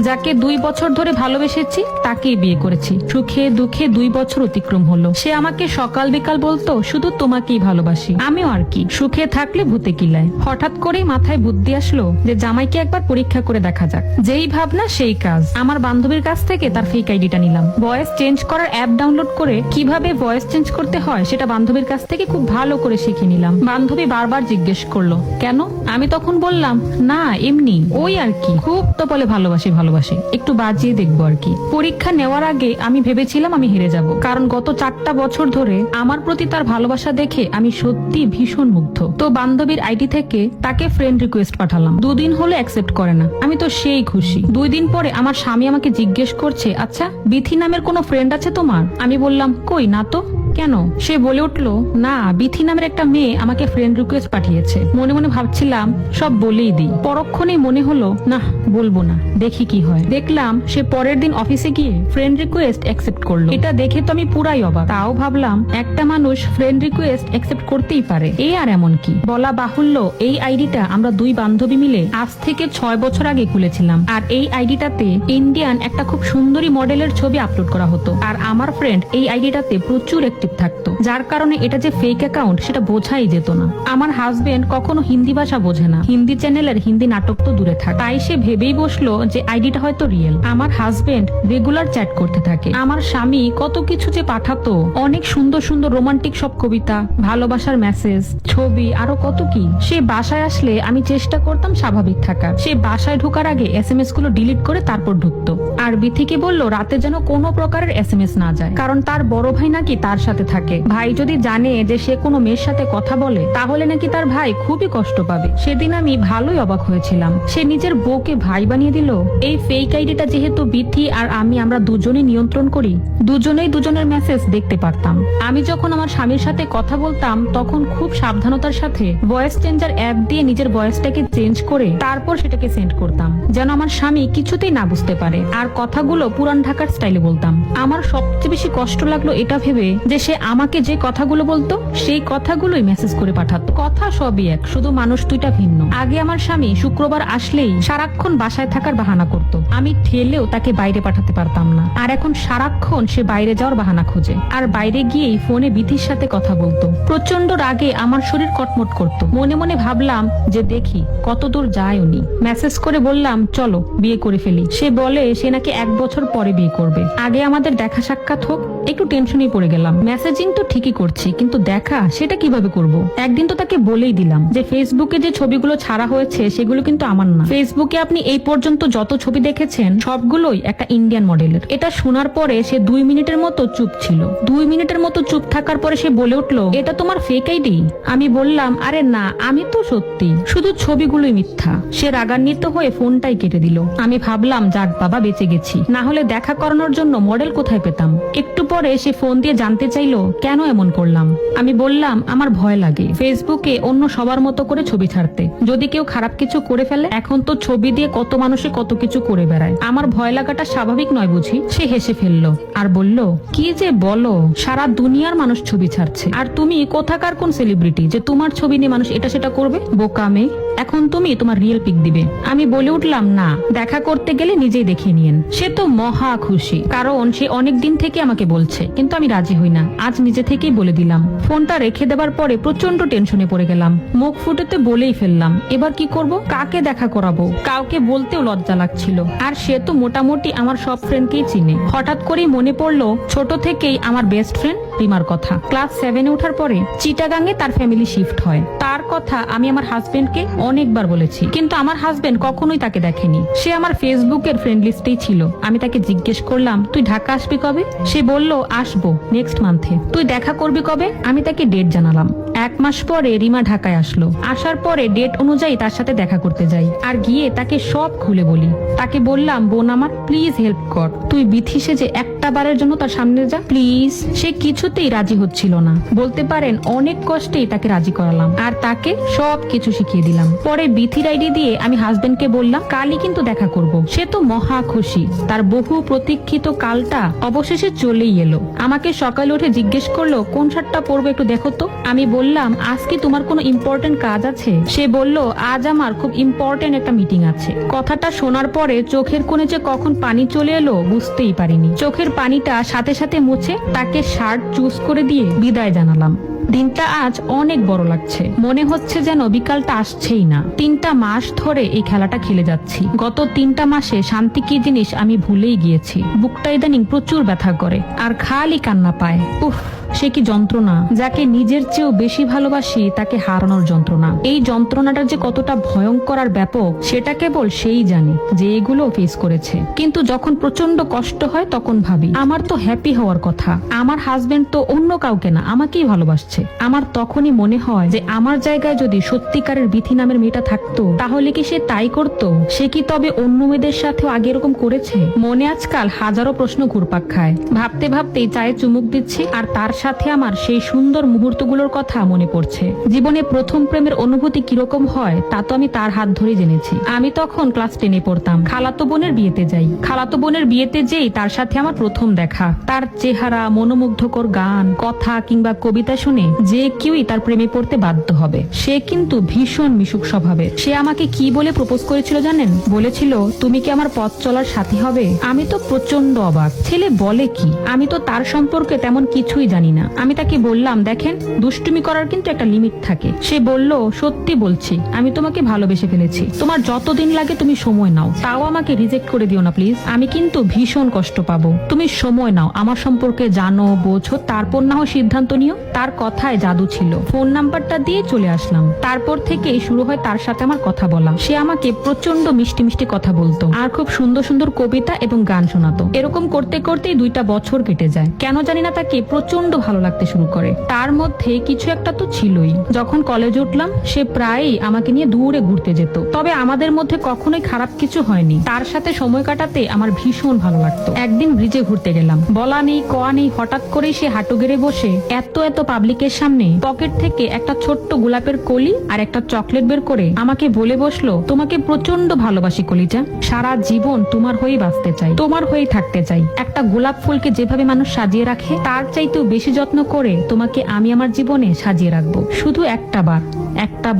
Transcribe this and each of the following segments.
যাকে 2 বছর ধরে ভালোবেসেছি তাকেই বিয়ে করেছি। সুখে দুঃখে 2 বছর অতিক্রম হলো। সে আমাকে সকাল বিকাল বলতো শুধু তোমাকেই ভালোবাসি। আমিও আর কি, সুখে থাকলে ভূতে কিলায়। হঠাৎ করেই মাথায় বুদ্ধি আসলো যে জামাইকে একবার পরীক্ষা করে দেখা যাক। যেই ভাবনা সেই কাজ। আমার বান্ধবীর কাছ থেকে তার ফেক আইডিটা নিলাম। ভয়েস চেঞ্জ করার অ্যাপ ডাউনলোড করে কিভাবে ভয়েস চেঞ্জ করতে হয় সেটা বান্ধবীর কাছ থেকে খুব ভালো করে শিখে নিলাম। বান্ধবী বারবার জিজ্ঞেস করলো কেন? আমি তখন বললাম না এমনি, ওই আর কি, খুব তো বলে ভালোবাসি ভালোবাসি, একটু বাজিয়ে দেখবো আর কি। পরীক্ষা নেওয়ার আগে আমি ভেবেছিলাম আমি হেরে যাব, কারণ গত 4টা বছর ধরে আমার প্রতি তার ভালোবাসা দেখে আমি সত্যি ভীষণ মুগ্ধ। তো বান্ধবীর আইডি থেকে তাকে ফ্রেন্ড রিকোয়েস্ট পাঠালাম। 2 দিন হলো অ্যাকসেপ্ট করে না। আমি তো সেই খুশি। 2 দিন পরে আমার স্বামী আমাকে জিজ্ঞেস করছে, আচ্ছা বিথি নামের কোনো ফ্রেন্ড আছে তোমার? আমি বললাম কই না তো। কেন? সে বলে উঠলো, না বিথি নামের একটা মেয়ে আমাকে ফ্রেন্ড রিকোয়েস্ট পাঠিয়েছে। মনে মনে ভাবছিলাম সব বলেই দিই। পরক্ষণেই মনে হলো না বলবো না, দেখি কি হয়। দেখলাম সে পরের দিন অফিসে গিয়ে ফ্রেন্ড রিকোয়েস্ট অ্যাকসেপ্ট করলো। এটা দেখে তো আমি পুরাই অবাক। তাও ভাবলাম একটা মানুষ ফ্রেন্ড রিকোয়েস্ট অ্যাকসেপ্ট করতেই পারে, এই আর এমন কি। বলা বাহুল্য এই আইডিটা আমরা 2 বান্ধবী মিলে আজ থেকে 6 বছর আগে খুলেছিলাম। আর এই আইডিটাতে ইন্ডিয়ান একটা খুব সুন্দরী মডেলের ছবি আপলোড করা হতো। আর আমার ফ্রেন্ড এই আইডিটাতে প্রচুর অ্যাক্টিভ থাকতো, যার কারণে এটা যে ফেক অ্যাকাউন্ট সেটা বোঝাই যেত না। আমার হাজবেন্ড কখনো হিন্দি ভাষা বোঝে না, হিন্দি চ্যানেলের হিন্দি নাটক তো দূরে থাক। তাই সে ভেবেই বসলো যে আইডিটা হয়তো রিয়েল। আমার হাজবেন্ড রেগুলার চ্যাট করতে থাকে। আমার স্বামী কত কিছু যে পাঠাতো, অনেক সুন্দর সুন্দর রোমান্টিক সব কবিতা, ভালোবাসার মেসেজ, ছবি, আরো কত কি। সে বাসায় আসলে আমি চেষ্টা করতাম স্বাভাবিক থাকার। সে বাসায় ঢোকার আগে SMS গুলো ডিলিট করে তারপর ঢুকতো। আর বিথিকে বললো রাতে যেন কোনো প্রকারের SMS না যায়, কারণ তার বড় ভাই নাকি তার সাথে থাকে। ভাই যদি জানে যে সে কোনো মেয়ের সাথে কথা বলে তাহলে নাকি তার ভাই খুবই কষ্ট পাবে। সেদিন আমি ভালোই অবাক হয়েছিলাম। সে নিজের বউকে ভাই বানিয়ে দিল। এই ফেক আইডিটা যেহেতু বিথি আর আমরা দুজনেই নিয়ন্ত্রণ করি, দুজনেই দুজনের মেসেজ দেখতে পারতাম। আমি যখন আমার স্বামীর সাথে কথা বলতাম তখন খুব সাবধানতার সাথে ভয়েস চেঞ্জার অ্যাপ দিয়ে নিজের ভয়েসটাকে চেঞ্জ করে তারপর সেটাকে সেন্ড করতাম, যেন আমার স্বামী কিছুতেই না বুঝতে পারে। আর কথাগুলো পুরান ঢাকার স্টাইলে বলতাম। আমার সবচেয়ে বেশি কষ্ট লাগলো এটা ভেবে যে সে আমাকে যে কথাগুলো বলতো সেই কথাগুলোই মেসেজ করে পাঠাতো। কথা সবই এক, শুধু মানুষ 2টা ভিন্ন। আগে আমার স্বামী শুক্রবার আসলেই সারাক্ষণ বাসায় থাকার বাহানা করত। আমি ঠেলেও তাকে বাইরে পাঠাতে পারতাম না। আর এখন সারাক্ষণ সে বাইরে যাওয়ার বাহানা খোঁজে, আর বাইরে গিয়েই ফোনে বিথির সাথে কথা বলতো। প্রচন্ড রাগে আমার শরীর কটমট করতো। মনে মনে ভাবলাম যে দেখি কত দূর যায় উনি। মেসেজ করে বললাম চলো বিয়ে করে ফেলি। সে বলে সে নাকি 1 বছর পরে বিয়ে করবে। আগে আমাদের দেখা সাক্ষাৎ হোক। একটু টেনশনই পড়ে গেলাম। মেসেজিং তো ঠিকই করছি, কিন্তু দেখা সেটা কিভাবে করব? একদিন তো তাকে বলেই দিলাম যে ফেসবুকে যে ছবিগুলো ছাড়া হয়েছে সেগুলো কিন্তু আমার না। ফেসবুকে আপনি এই পর্যন্ত যত ছবি দেখেছেন সবগুলোই একটা ইন্ডিয়ান মডেলের। এটা শোনার পরে সে 2 মিনিটের মতো চুপ ছিল। 2 মিনিটের মতো চুপ থাকার পরে সে বলে উঠলো, এটা তোমার ফেক আইডি? আমি বললাম আরে না, আমি তো সত্যি, শুধু ছবিগুলোই মিথ্যা। সে রাগান্বিত হয়ে ফোনটাই কেটে দিল। আমি ভাবলাম যাক বাবা বেঁচে গেছি, না হলে দেখা করানোর জন্য মডেল কোথায় পেতাম। একটু পরে সে ফোন দিয়ে জানতে চাইলো কেন এমন করলাম। আমি বললাম আমার ভয় লাগে ফেসবুকে অন্য সবার মতো করে ছবি ছাড়তে, যদি কেউ খারাপ কিছু করে ফেলে। এখন তো ছবি দিয়ে কত মানুষে কত কিছু করে বেড়ায়, আমার ভয় লাগাটা স্বাভাবিক নয় বুঝি? সে হেসে ফেললো আর বলল, কি যে বলো, সারা দুনিয়ার মানুষ ছবি ছাড়ছে, আর তুমি কোথাকার কোন সেলিব্রিটি যে তোমার ছবি নিয়ে মানুষ এটা সেটা করবে? বোকা মেয়ে, এখন তুমি তোমার রিয়েল পিক দিবে। আমি বলে উঠলাম না, দেখা করতে গেলে নিজেই দেখিয়ে নিয়েন। সে তো মহা খুশি, কারণ সে অনেক দিন থেকে আমাকে বলছে, কিন্তু আমি রাজি হই না। আজ নিজে থেকেই বলে দিলাম। ফোনটা রেখে দেবার পরে প্রচন্ড টেনশনে পড়ে গেলাম। মুখ ফুটেতে বলেই ফেললাম, এবার কি করব? কাকে দেখা করাবো? কাউকে বলতেও লজ্জা লাগছিল। আর সে তো মোটামুটি আমার সব ফ্রেন্ডকেই চিনে। হঠাৎ করেই মনে পড়লো ছোট থেকেই আমার বেস্ট ফ্রেন্ড রিমার কথা। ক্লাস 7-এ ওঠার পরে চিটাগাঙে তার ফ্যামিলি শিফট হয়। তার কথা আমি আমার হাজবেন্ডকে অনেকবার বলেছি, কিন্তু আমার হাজবেন্ড কখনোই তাকে দেখেনি। সে আমার ফেসবুকের ফ্রেন্ড লিস্টেই ছিল। আমি তাকে জিজ্ঞেস করলাম, তুই ঢাকা আসবি কবে? সে বলল, আসবো নেক্সট মান্থে। তুই দেখা করবি কবে? আমি তাকে ডেট জানালাম। 1 মাস পরে রিমা ঢাকায় আসলো। আসার পরে ডেট অনুযায়ী তার সাথে দেখা করতে যাই, আর গিয়ে তাকে সব খুলে বলি। তাকে বললাম, বোন আমার প্লিজ হেল্প কর, তুই বিথি সেজে একটা বারের জন্য তার সামনে যা প্লিজ। সে কিছুতেই রাজি হচ্ছিল না। বলতে পারেন অনেক কষ্টেই তাকে রাজি করালাম, আর তাকে সব কিছু শিখিয়ে দিলাম। পরে বিথির আইডি দিয়ে আমি হাজবেন্ডকে বললাম, কালই কিন্তু দেখা করব। সে তো মহা খুশি। তার বহু প্রতীক্ষিত কালটা অবশেষে চলেই এলো। আমাকে সকালে উঠে জিজ্ঞেস করলো, কোন শার্টটা পরবো একটু দেখো তো। আমি বললাম, বললাম, আজ কি তোমার কোনো ইম্পর্টেন্ট কাজ আছে? সে বলল, আজ আমার খুব ইম্পর্টেন্ট একটা মিটিং আছে। কথাটা শোনার পরে চোখের কোণে যে কখন পানি চলে এলো বুঝতেই পারিনি। চোখের পানিটা সাথে সাথে মুছে তাকে শার্ট চুজ করে দিয়ে বিদায় জানালাম। দিনটা আজ অনেক বড় লাগছে, মনে হচ্ছে যেন বিকালটা আসছেই না। 3টা মাস ধরে এই খেলাটা খেলে যাচ্ছি। গত 3টা মাসে শান্তি কি জিনিস আমি ভুলেই গিয়েছি। বুকটা ইদানিং প্রচুর ব্যথা করে আর খালি কান্না পায়। উফ, সে কি যন্ত্রণা! যাকে নিজের চেয়েও বেশি ভালোবাসি তাকে হারানোর যন্ত্রণা। এই যন্ত্রণাটা যে কতটা ভয়ঙ্কর আর ব্যাপক সেটা কেবল সেই জানে যে এগুলো ফেস করেছে। কিন্তু যখন প্রচন্ড কষ্ট হয় তখন ভাবি, আমার তো হ্যাপি হওয়ার কথা, আমার হাজবেন্ড তো অন্য কাউকে না আমাকেই ভালোবাসছে। আমার তখনই মনে হয় যে আমার জায়গায় যদি সত্যিকারের বিথি নামের মেয়েটা থাকতো তাহলে কি সে তাই করতো? সে কি তবে অন্য মেয়েদের সাথেও আগে এরকম করেছে? মনে আজকাল হাজারো প্রশ্ন ঘুরপাক খায়। ভাবতে ভাবতেই চায়ে চুমুক দিচ্ছি আর তার সাথে আমার সেই সুন্দর মুহূর্তগুলোর কথা মনে পড়ছে। জীবনে প্রথম প্রেমের অনুভূতি কিরকম হয় তা তো আমি তার হাত ধরে জেনেছি। আমি তখন ক্লাস 10-এ পড়তাম। খালাতো বোনের বিয়েতে যাই। খালাতো বোনের বিয়েতে যেই তার সাথে আমার প্রথম দেখা। তার চেহারা, মনোমুগ্ধকর গান, কথা কিংবা কবিতা শুনে যে কেউই তার প্রেমে পড়তে বাধ্য হবে। সে কিন্তু ভীষণ মিশুক স্বভাবের। সে আমাকে কি বলে প্রপোজ করেছিল জানেন? বলেছিল, তুমি কি আমার পথ চলার সাথী হবে? আমি তো প্রচন্ড অবাক। ছেলে বলে কি? আমি তো তার সম্পর্কে তেমন কিছুই জানি না। আমি তাকে বললাম, দেখেন, দুষ্টুমি করার কিন্তু একটা লিমিট থাকে। সে বলল, সত্যি বলছি, আমি তোমাকে ভালোবেসে ফেলেছি। তোমার যতদিন লাগে তুমি সময় নাও, তাও আমাকে রিজেক্ট করে দিও না প্লিজ। আমি কিন্তু ভীষণ কষ্ট পাবো। তুমি সময় নাও, আমার সম্পর্কে জানো, বোঝো, তারপর না হয় সিদ্ধান্ত নিও। তার কথায় জাদু ছিল। ফোন নাম্বারটা দিয়ে চলে আসলাম। তারপর থেকেই শুরু হয় তার সাথে আমার কথা বলা। সে আমাকে প্রচন্ড মিষ্টি মিষ্টি কথা বলতো আর খুব সুন্দর সুন্দর কবিতা এবং গান শোনাতো। এরকম করতে করতেই 2টা বছর কেটে যায়। কেন জানি না তাকে প্রচন্ড ভালো লাগতে শুরু করে। তার মধ্যে কিছু একটা তো ছিলই। যখন কলেজে উঠলাম সে প্রায়ই আমাকে নিয়ে দূরে ঘুরতে যেত। তবে আমাদের মধ্যে কখনোই খারাপ কিছু হয়নি। তার সাথে সময় কাটাতে আমার ভীষণ ভালো লাগতো। একদিন ব্রিজে ঘুরতে গেলাম। বলা নেই কওয়া নেই হঠাৎ করেই সে হাঁটু গেড়ে বসে এত পাবলিকের সামনে পকেট থেকে একটা ছোট্ট গোলাপের কলি আর একটা চকলেট বের করে আমাকে বলে বসলো, তোমাকে প্রচন্ড ভালোবাসি কলিজা, সারা জীবন তোমার হয়েই বাঁচতে চাই, তোমার হয়েই থাকতে চাই। একটা গোলাপ ফুলকে যেভাবে মানুষ সাজিয়ে রাখে তার চাইতেও বেশি যত্ন করে তোমাকে আমি আমার জীবনে সাজিয়ে রাখবো। শুধু একটা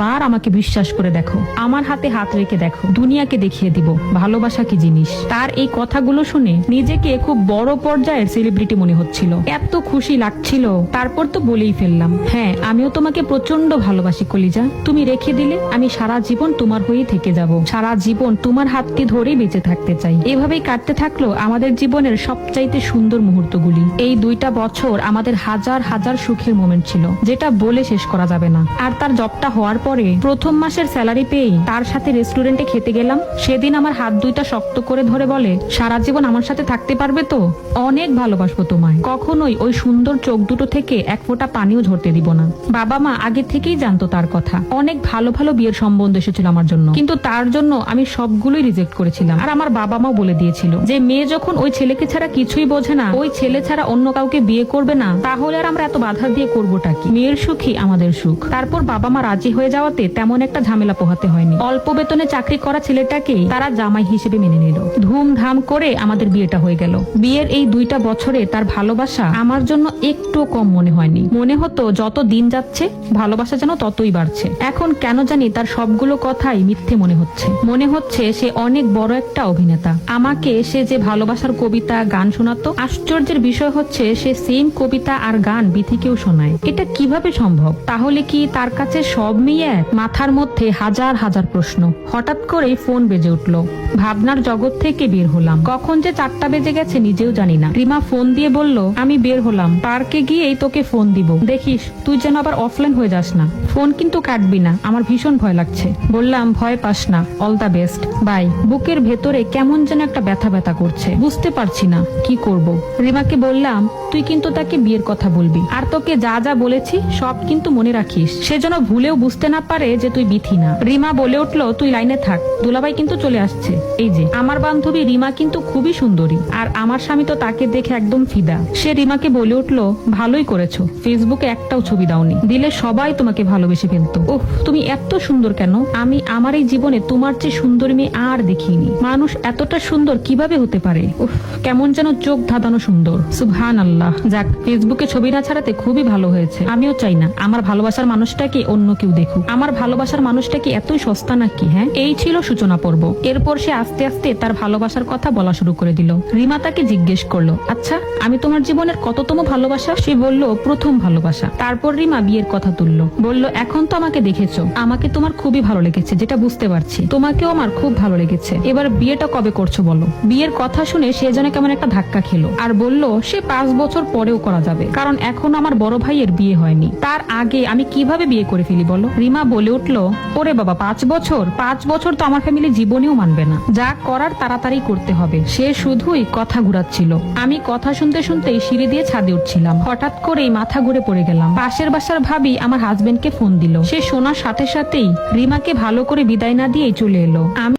বার আমাকে বিশ্বাস করে দেখো, আমার হাতে হাত রেখে দেখো, দুনিয়াকে দেখিয়ে দিব ভালোবাসা কি জিনিস। তার এই কথাগুলো শুনে নিজেকে খুব বড় পর্যায়ের সেলিব্রিটি মনে হচ্ছিল। এত খুশি লাগছিল। তারপর তো বলেই ফেললাম, হ্যাঁ, আমিও তোমাকে প্রচন্ড ভালোবাসি কলিজা। তুমি রেখে দিলে আমি সারা জীবন তোমার হয়েই থেকে যাব, সারা জীবন তোমার হাতটি ধরেই বেঁচে থাকতে চাই। এভাবেই কাটতে থাকলো আমাদের জীবনের সবচাইতে সুন্দর মুহূর্তগুলি। এই 2টা বছর আমাদের হাজার হাজার সুখের মোমেন্ট ছিল, যেটা বলে শেষ করা যাবে না। আর তার জবটা হওয়ার পরে প্রথম মাসের স্যালারি পেয়েই তার সাথে রেস্টুরেন্টে খেতে গেলাম। সেদিন আমার হাত 2টা শক্ত করে ধরে বলে, সারা জীবন আমার সাথে থাকতে পারবে তো? অনেক ভালোবাসবো তোমায়, কখনোই ওই সুন্দর চোখ দুটো থেকে এক ফোঁটা পানিও ঝরতে দিব না। বাবা মা আগে থেকেই জানতো তার কথা। অনেক ভালো ভালো বিয়ের সম্বন্ধ এসেছিল আমার জন্য, কিন্তু তার জন্য আমি সবগুলোই রিজেক্ট করেছিলাম। আর আমার বাবা মাও বলে দিয়েছিল যে মেয়ে যখন ওই ছেলেকে ছাড়া কিছুই বোঝে না, ওই ছেলে ছাড়া অন্য কাউকে বিয়ে করবে না, তাহলে আর আমরা এত বাধা দিয়ে করবোটা কি? মেয়ের সুখই আমাদের সুখ। তারপর বাবা মা রাজি হয়ে যাওয়াতে তেমন একটা ঝামেলা পোহাতে হয়নি। অল্প বেতনে চাকরি করা ছেলেটাকেই তারা জামাই হিসেবে মেনে নিল। ধুমধাম করে আমাদের বিয়েটা হয়ে গেল। বিয়ের এই 2টা বছরে তার ভালোবাসা আমার জন্য একটু কম মনে হয়নি। মনে হতো যত দিন যাচ্ছে ভালোবাসা যেন ততই বাড়ছে। এখন কেন জানি তার সবগুলো কথাই মিথ্যে মনে হচ্ছে। মনে হচ্ছে সে অনেক বড় একটা অভিনেতা। আমাকে সে যে ভালোবাসার কবিতা গান শোনাতো, আশ্চর্যের বিষয় হচ্ছে সে সেম কবিতা আর গান বিথিকেও শোনায়। এটা কিভাবে সম্ভব? তাহলে কি তার কাছে সব মেয়ে এক? মাথার মধ্যে হাজার হাজার প্রশ্ন। হঠাৎ করেই ফোন বেজে উঠলো। ভাবনার জগৎ থেকে বের হলাম। কখন যে 4টা বেজে গেছে নিজেও জানি না। রিমা ফোন দিয়ে বলল, আমি বের হলাম, পার্কে গিয়েই তোকে ফোন দিব, দেখিস তুই যেন আবার অফলাইন হয়ে যাস না। ফোন কিন্তু কাটবি না, আমার ভীষণ ভয় লাগছে। বললাম, ভয় পাস না, অল দা বেস্ট, বাই। বুকের ভেতরে কেমন যেন একটা ব্যথা ব্যথা করছে, বুঝতে পারছি না কি করব। রিমাকে বললাম, তুই কিন্তু তাকে বিয়ের কথা বলবি, আর তোকে যা যা বলেছি সব কিন্তু মনে রাখিস। সে যেন ভুলে বললেও বুঝতে না পারে যে তুই বিথি না। রিমা বলে উঠলো, তুই লাইনে থাক, দুলাভাই কিন্তু চলে আসছে। এই যে আমার বান্ধবী রিমা কিন্তু খুবই সুন্দরী, আর আমার স্বামী তো তাকে দেখে একদম ফিদা। সে রিমাকে বলে উঠলো, ভালোই করেছো, ফেসবুকে একটাও ছবি দাওনি, দিলে সবাই তোমাকে ভালোবেসে ফেলতো। ওহ, তুমি এত সুন্দর কেন? আমি আমার এই জীবনে তোমার চেয়ে সুন্দরী মেয়ে আর দেখিনি। মানুষ এতটা সুন্দর কিভাবে হতে পারে? উফ, কেমন যেন চোখ ধাঁধানো সুন্দর। সুবহানাল্লাহ। যাক, ফেসবুকে ছবি না ছাড়াতে খুবই ভালো হয়েছে। আমিও চাই না আমার ভালোবাসার মানুষটাকে অন্য কেউ দেখুক। আমার ভালোবাসার মানুষটা কি এতই সস্তা নাকি? হ্যাঁ, এই ছিল সূচনা পর্ব। এরপর সে আস্তে আস্তে তার ভালোবাসার কথা বলা শুরু করে দিল। রিমা তাকে জিজ্ঞেস করলো, আচ্ছা আমি তোমার জীবনের কততম ভালোবাসা? সে বলল, প্রথম ভালোবাসা। তারপর রিমা বিয়ের কথা তুললো, বলল, এখন তো আমাকে দেখেছো, আমাকে তোমার খুবই ভালো লেগেছে, যেটা বুঝতে পারছি। তোমাকেও আমার খুব ভালো লেগেছে। এবার বিয়েটা কবে করছো বলো? বিয়ের কথা শুনে সে যেন কেমন একটা ধাক্কা খেলো, আর বলল, সে 5 বছর পরেও করা যাবে, কারণ এখন আমার বড় ভাইয়ের বিয়ে হয়নি। তার আগে আমি কিভাবে বিয়ে করে ফেলি বলো? রিমা বলে উঠলো, ওরে বাবা, 5 বছর? 5 বছর তো আমার ফ্যামিলি জীবনেও মানবে না। যা করার তাড়াতাড়ি করতে হবে। সে শুধুই কথা ঘুরাচ্ছিল। আমি কথা শুনতে শুনতেই সিঁড়ি দিয়ে ছাদে উঠছিলাম, হঠাৎ করেই মাথা ঘুরে পড়ে গেলাম। পাশের বাসার ভাবি আমার হাজবেন্ডকে ফোন দিল। সে শোনার সাথে সাথেই রিমাকে ভালো করে বিদায় না দিয়েই চলে এলো। আমি